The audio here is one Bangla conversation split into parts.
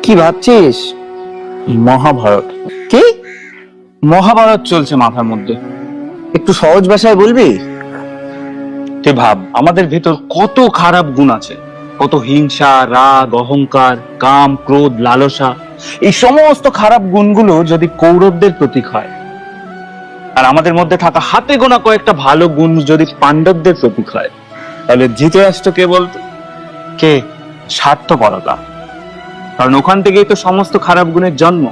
কি ভাবছিস? মহাভারত। কি? মহাভারত চলছে মাথার মধ্যে। একটু সহজ ভাষায় বলবি? তুই ভাব, আমাদের ভেতর কত খারাপ গুণ আছে, কত হিংসা, রাগ, অহংকার, কাম, ক্রোধ, লালসা। এই সমস্ত খারাপ গুণগুলো যদি কৌরবদের প্রতীক হয়, আর আমাদের মধ্যে থাকা হাতে গোনা কয়েকটা ভালো গুণ যদি পাণ্ডবদের প্রতীক হয়, তাহলে ধৃতরাষ্ট্র কে বলতো? কে? স্বার্থপরতা। কারণ ওখান থেকেই তো সমস্ত খারাপ গুণের জন্ম।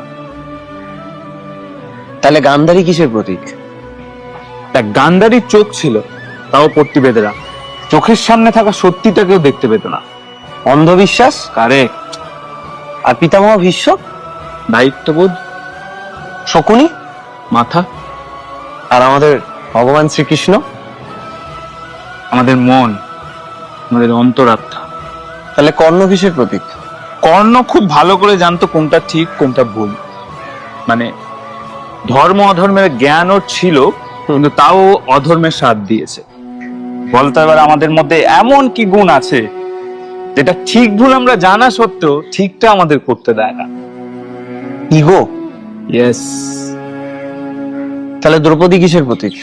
তাহলে গান্ধারী কিসের প্রতীক? তা গান্ধারীর চোখ ছিল, তাও পট্টিবেদেরা চোখের সামনে থাকা সত্যিটাকেও দেখতে পেত না। অন্ধবিশ্বাস। কারেক্ট। আর পিতামহ ভীষ্ম? দায়িত্ববোধ। শকুনি? মাথা। আর আমাদের ভগবান শ্রীকৃষ্ণ? আমাদের মন, আমাদের অন্তরাত্মা। তাহলে কর্ণ কিসের প্রতীক? কর্ণ খুব ভালো করে জানতো কোনটা ঠিক কোনটা ভুল। মানে ধর্ম অধর্মের জ্ঞান ওর ছিল, কিন্তু তাও অধর্মের সাথ দিয়েছে। বলতে এবার আমাদের মধ্যে এমন কি গুণ আছে যেটা ঠিক ভুল আমরা জানা সত্ত্বেও ঠিকটা আমাদের করতে দেয় না? ইগো। ইয়েস। তাহলে দ্রৌপদী কিসের প্রতীক?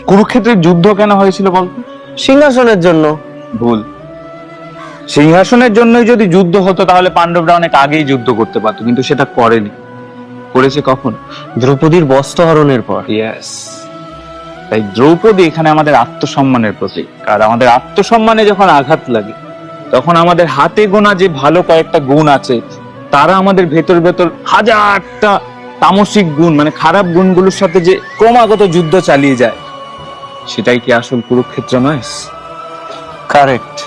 কুরুক্ষেত্রের যুদ্ধ কেন হয়েছিল বলতো? সিংহাসনের জন্য। ভুল। সিংহাসনের জন্যই যদি যুদ্ধ হতো তাহলে পাণ্ডবরা অনেক আগেই যুদ্ধ করতে পারতো, কিন্তু সেটা করেনি। করেছে কখন? দ্রৌপদীর বস্ত্র হরণের পর। ইয়েস। তাই দ্রৌপদী এখানে আমাদের আত্মসম্মানের প্রতীক। আর আমাদের আত্মসম্মানে যখন আঘাত লাগে, তখন আমাদের হাতে গোনা যে ভালো কয়েকটা গুণ আছে, তারা আমাদের ভেতর ভেতর হাজারটা তামসিক গুণ, মানে খারাপ গুণগুলোর সাথে যে ক্রমাগত যুদ্ধ চালিয়ে যায়, সেটাই কি আসল কুরুক্ষেত্র নয়? কারেক্ট।